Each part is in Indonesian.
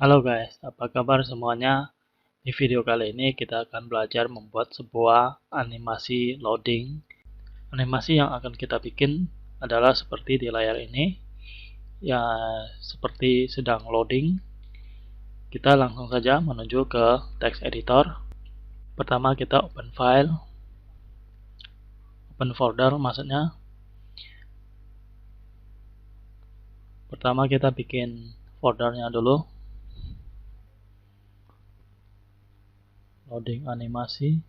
Halo guys, apa kabar semuanya? Di video kali ini kita akan belajar membuat sebuah animasi loading. Animasi yang akan kita bikin adalah seperti di layar ini, ya seperti sedang loading. Kita langsung saja menuju ke text editor. Pertama kita open file, open folder maksudnya. Pertama kita bikin foldernya dulu. Loading animasi.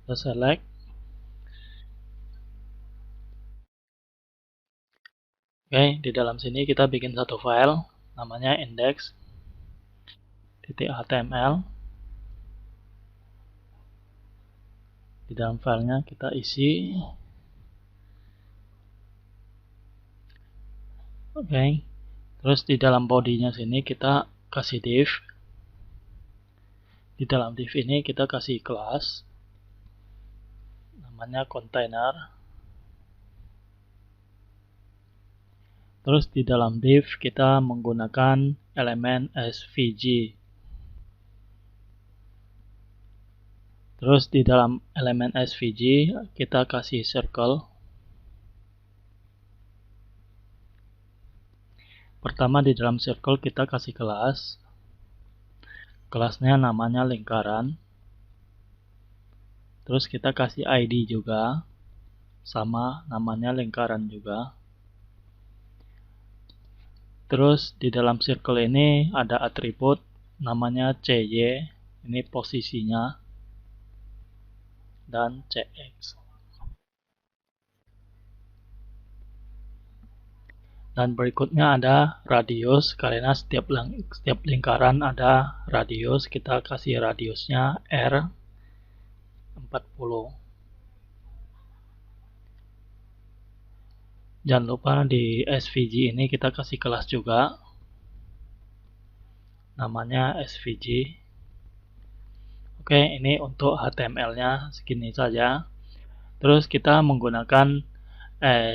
Kita select. Oke, di dalam sini kita bikin satu file namanya index.html. Di dalam filenya kita isi. Oke. Terus di dalam bodinya sini kita kasih div. Di dalam div ini kita kasih kelas namanya container. Terus di dalam div kita menggunakan elemen svg. Terus di dalam elemen svg kita kasih circle. Pertama di dalam circle kita kasih kelas. Kelasnya namanya lingkaran. Terus kita kasih ID juga. Sama namanya lingkaran juga. Terus di dalam circle ini ada atribut namanya CY, ini posisinya, dan CX. Dan berikutnya ada radius, karena setiap lingkaran ada radius, kita kasih radiusnya R40. Jangan lupa di SVG ini kita kasih kelas juga, namanya SVG. Oke, ini untuk HTML-nya segini saja. Terus kita menggunakan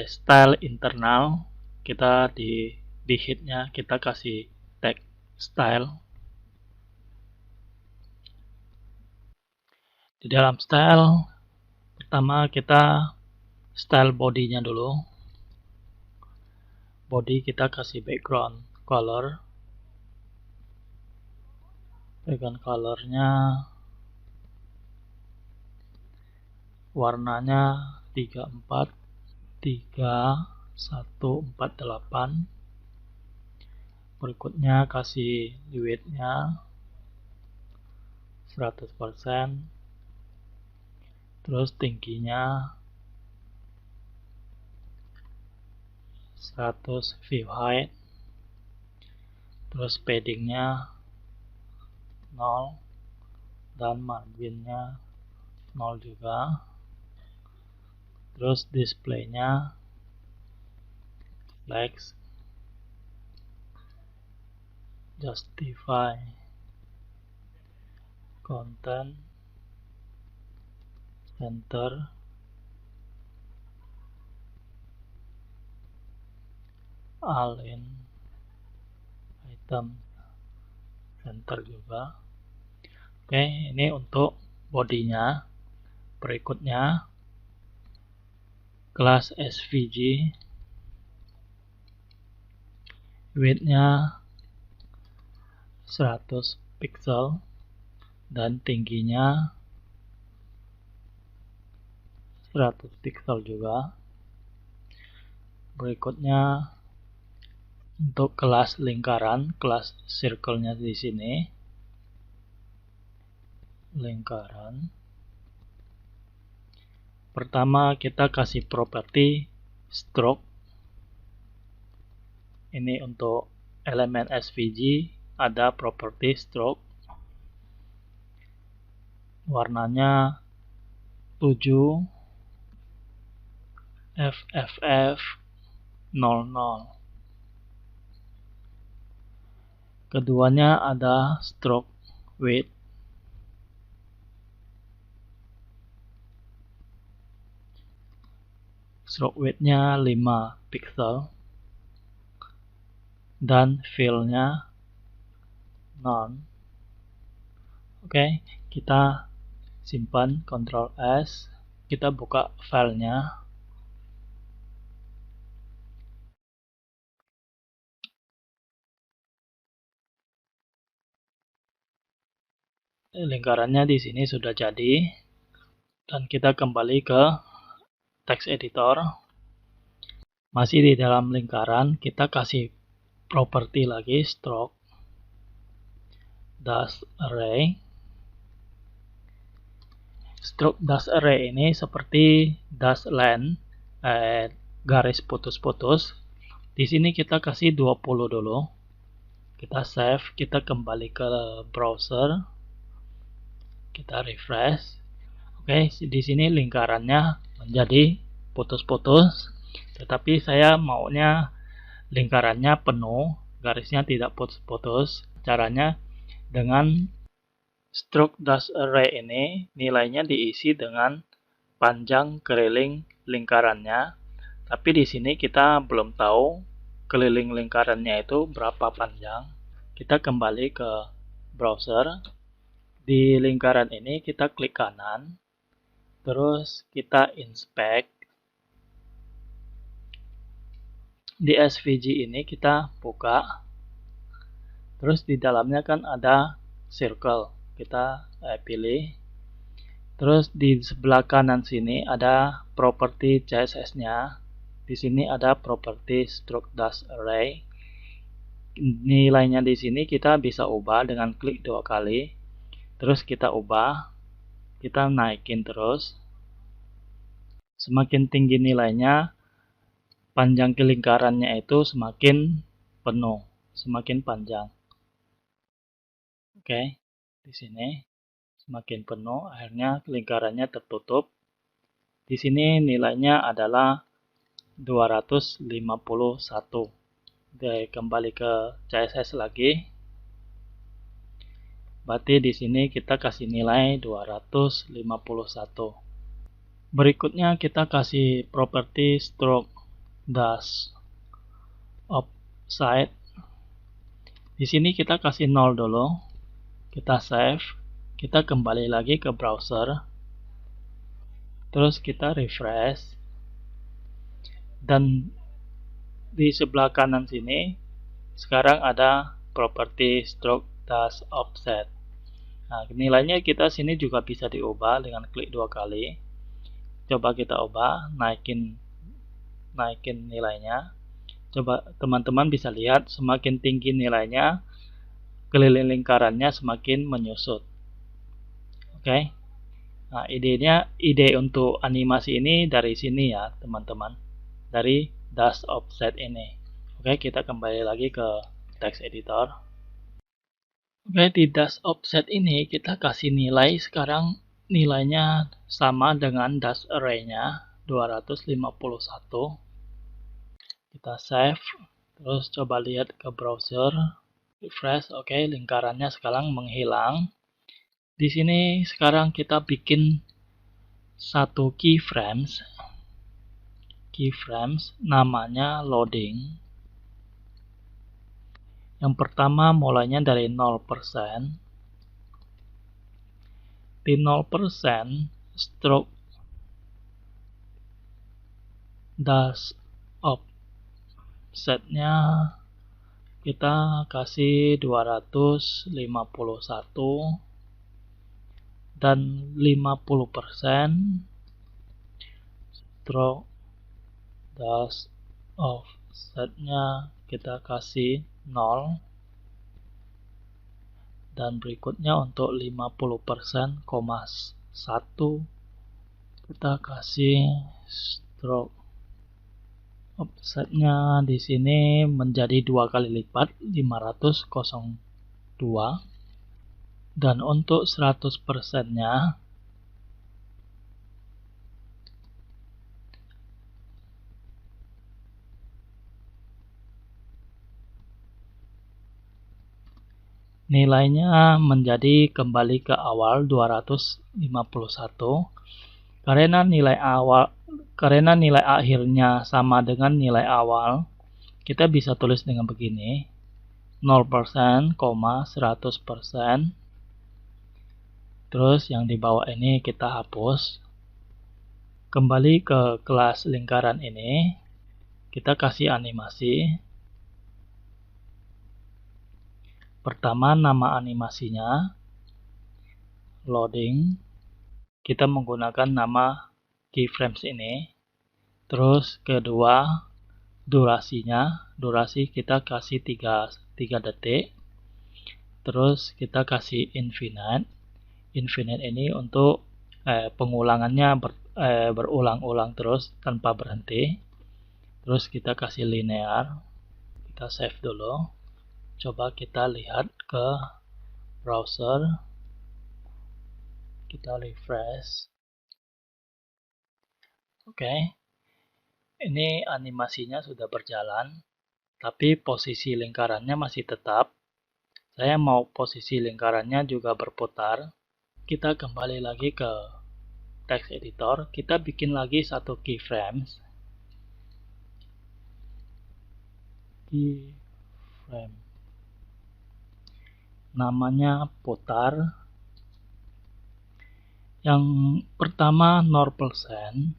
style internal. Kita di head-nya kita kasih tag style. Di dalam style, pertama kita style body-nya dulu. Body kita kasih background color. Background color-nya warnanya 343148. Berikutnya kasih width-nya 100%. Terus tingginya 100 view height. Terus paddingnya 0 dan marginnya 0 juga. Terus displaynya flex, justify, content, center, align, item, center juga. Oke, ini untuk bodinya. Berikutnya kelas svg, width-nya 100 pixel dan tingginya 100 pixel juga. Berikutnya untuk kelas lingkaran, kelas circle-nya di sini. Lingkaran. Pertama kita kasih properti stroke. Ini untuk elemen svg ada properti stroke. Warnanya 7 FFF 00. Keduanya ada stroke width. Stroke width-nya 5 pixel. dan fill-nya none. Oke, kita simpan Ctrl S, kita buka filenya. Lingkarannya di sini sudah jadi, dan kita kembali ke text editor. Masih di dalam lingkaran, kita kasih properti lagi, stroke dash array. Stroke dash array ini seperti dash line, garis putus-putus. Di sini kita kasih 20 dulu. Kita save, kita kembali ke browser. Kita refresh. Oke, di sini lingkarannya menjadi putus-putus. Tetapi saya maunya lingkarannya penuh, garisnya tidak putus-putus. Caranya dengan stroke dash array ini nilainya diisi dengan panjang keliling lingkarannya. Tapi di sini kita belum tahu keliling lingkarannya itu berapa panjang. Kita kembali ke browser. Di lingkaran ini kita klik kanan, terus kita inspect. Di SVG ini kita buka, terus di dalamnya kan ada circle, kita pilih. Terus di sebelah kanan sini ada properti CSS-nya. Di sini ada properti stroke dash array. Nilainya di sini kita bisa ubah dengan klik 2 kali. Terus kita ubah, kita naikin terus. Semakin tinggi nilainya, panjang lingkarannya itu semakin penuh, semakin panjang. Oke, di sini semakin penuh, akhirnya lingkarannya tertutup. Di sini nilainya adalah 251. Oke, kembali ke CSS lagi. Berarti di sini kita kasih nilai 251. Berikutnya kita kasih properti stroke dash offset. Di sini kita kasih 0 dulu. Kita save. Kita kembali lagi ke browser. Terus kita refresh. Dan di sebelah kanan sini sekarang ada properti stroke dash offset. Nah, nilainya kita sini juga bisa diubah dengan klik 2 kali. Coba kita ubah, naikin nilainya. Coba teman-teman bisa lihat, semakin tinggi nilainya, keliling lingkarannya semakin menyusut. Oke. Nah, ide untuk animasi ini dari sini ya, teman-teman. Dari dash offset ini. Oke, kita kembali lagi ke text editor. Oke, di dash offset ini kita kasih nilai, sekarang nilainya sama dengan dash array-nya 251. Kita save, terus coba lihat ke browser, refresh. Oke, lingkarannya sekarang menghilang. Di sini sekarang kita bikin satu keyframes. Keyframes namanya loading. Yang pertama mulainya dari 0%. Di 0% stroke dash offsetnya kita kasih 251 dan 50% stroke dash offsetnya kita kasih 0, dan berikutnya untuk 50%, 1 kita kasih stroke offsetnya di sini menjadi 2 kali lipat, 502, dan untuk 100%-nya nilainya menjadi kembali ke awal 251. Karena nilai akhirnya sama dengan nilai awal, kita bisa tulis dengan begini, 0%, 100%. Terus yang di bawah ini kita hapus. Kembali ke kelas lingkaran ini, kita kasih animasi. Pertama, nama animasinya, loading. Kita menggunakan nama keyframes ini. Terus kedua, durasi kita kasih 3 detik. Terus kita kasih infinite. Infinite ini untuk pengulangannya berulang-ulang terus tanpa berhenti. Terus kita kasih linear. Kita save dulu. Coba kita lihat ke browser. Kita refresh. Oke. Ini animasinya sudah berjalan, tapi posisi lingkarannya masih tetap. Saya mau posisi lingkarannya juga berputar. Kita kembali lagi ke text editor, kita bikin lagi satu keyframes. Keyframe. Namanya putar. Yang pertama 0%.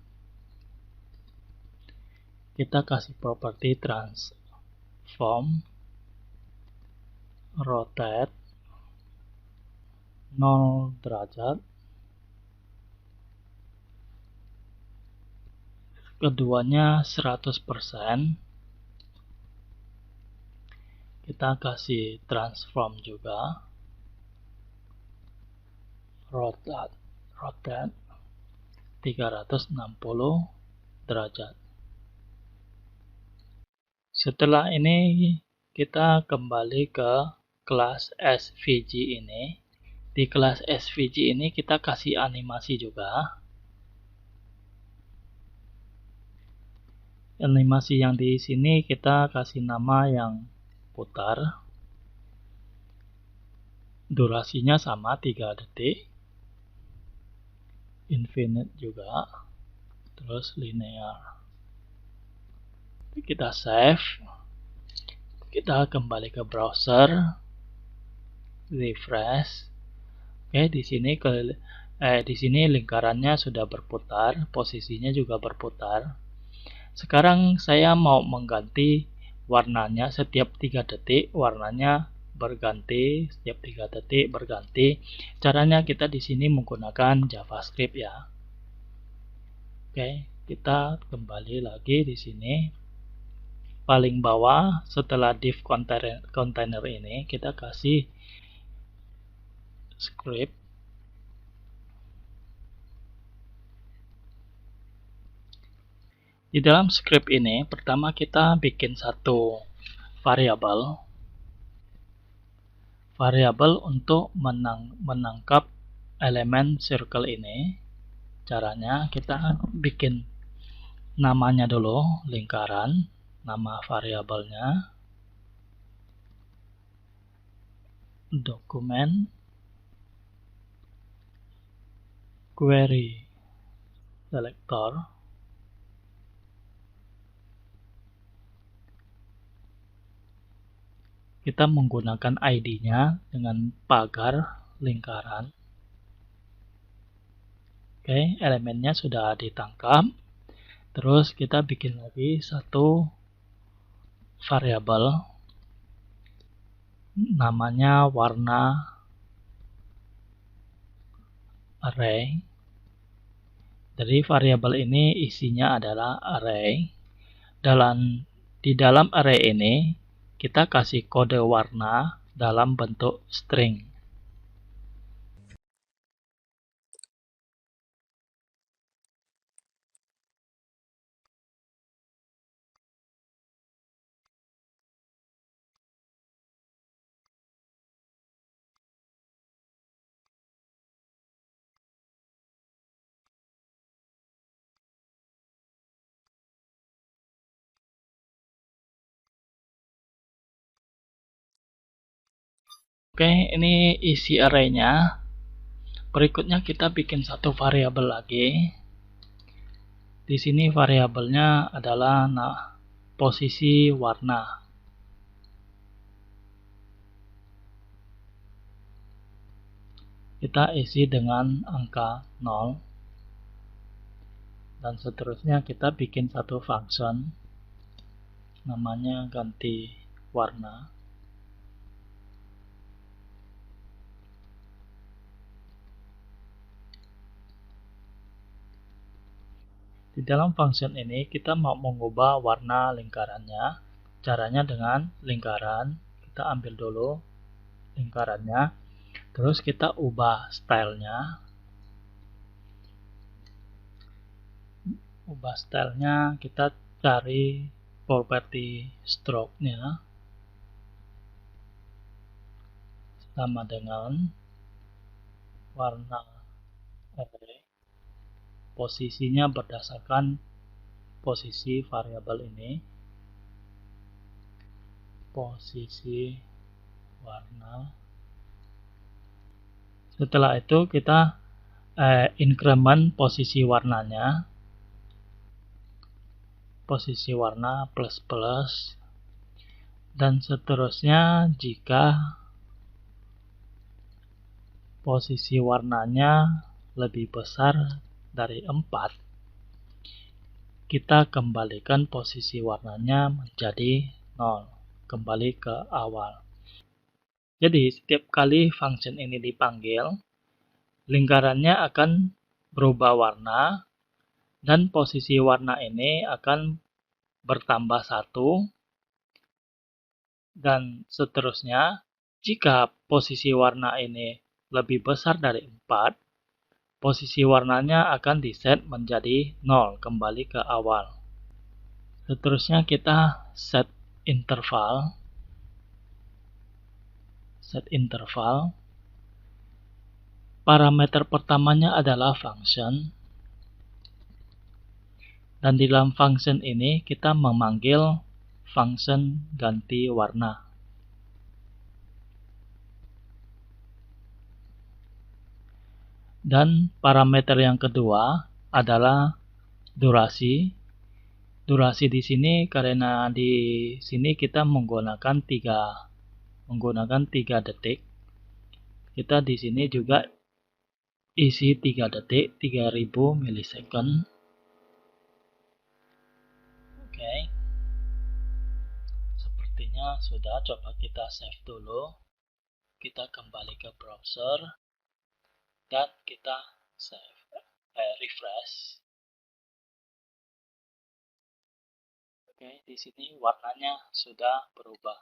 Kita kasih properti transform, rotate 0 derajat. Keduanya 100%. Kita kasih transform juga, rotate 360 derajat. Setelah ini kita kembali ke kelas SVG ini. Di kelas SVG ini kita kasih animasi juga. Animasi yang di sini kita kasih nama yang putar. Durasinya sama 3 detik. Infinite juga. Terus linear. Kita save. Kita kembali ke browser. Refresh. Oke, di sini lingkarannya sudah berputar, posisinya juga berputar. Sekarang saya mau mengganti warnanya setiap 3 detik, warnanya berganti setiap 3 detik berganti. Caranya kita di sini menggunakan JavaScript ya. Oke, kita kembali lagi di sini. Paling bawah setelah div container ini kita kasih script. Di dalam script ini pertama kita bikin satu variabel untuk menangkap elemen circle ini. Caranya kita bikin namanya dulu, lingkaran, nama variabelnya, dokumen, query selector, kita menggunakan ID-nya dengan pagar lingkaran. Oke, elemennya sudah ditangkap. Terus kita bikin lagi satu variabel namanya warna array. Jadi variabel ini isinya adalah array. Di dalam array ini kita kasih kode warna dalam bentuk string. Oke, ini isi array-nya. Berikutnya kita bikin satu variabel lagi. Di sini variabelnya adalah posisi warna. Kita isi dengan angka 0. Dan seterusnya kita bikin satu function. Namanya ganti warna. Di dalam function ini kita mau mengubah warna lingkarannya. Caranya dengan lingkaran, kita ambil dulu lingkarannya, terus kita ubah stylenya. Ubah stylenya, kita cari properti stroke-nya sama dengan warna array. Posisinya berdasarkan posisi variabel ini. Posisi warna. Setelah itu kita increment posisi warnanya. Posisi warna plus plus. Dan seterusnya jika posisi warnanya lebih besar dari 4, kita kembalikan posisi warnanya menjadi 0, kembali ke awal. Jadi setiap kali function ini dipanggil, lingkarannya akan berubah warna dan posisi warna ini akan bertambah 1 dan seterusnya. Jika posisi warna ini lebih besar dari 4, posisi warnanya akan diset menjadi 0, kembali ke awal. Seterusnya kita set interval. Set interval. Parameter pertamanya adalah function. Dan di dalam function ini kita memanggil function ganti warna. Dan parameter yang kedua adalah durasi. Durasi di sini karena di sini kita menggunakan 3 detik. Kita di sini juga isi 3 detik, 3000 milisecond. Oke. Sepertinya sudah, coba kita save dulu. Kita kembali ke browser dan kita save, refresh. Oke, di sini warnanya sudah berubah.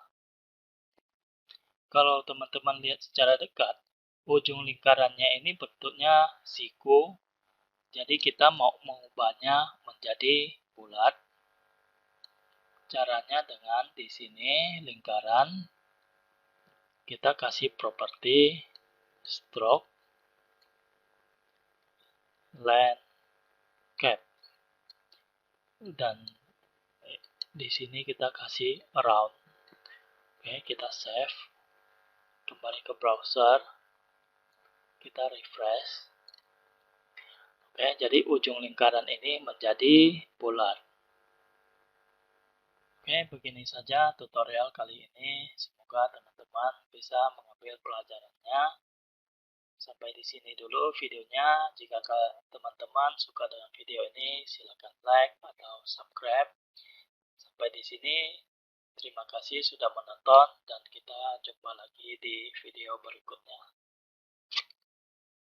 Kalau teman-teman lihat secara dekat, ujung lingkarannya ini bentuknya siku. Jadi kita mau mengubahnya menjadi bulat. Caranya dengan di sini lingkaran kita kasih properti stroke, length, cap, dan di sini kita kasih around. Oke, kita save, kembali ke browser, kita refresh. Oke, jadi ujung lingkaran ini menjadi bulat. Oke, begini saja tutorial kali ini. Semoga teman-teman bisa mengambil pelajarannya. Sampai di sini dulu videonya. Jika teman-teman suka dengan video ini, silakan like atau subscribe. Sampai di sini. Terima kasih sudah menonton dan kita jumpa lagi di video berikutnya.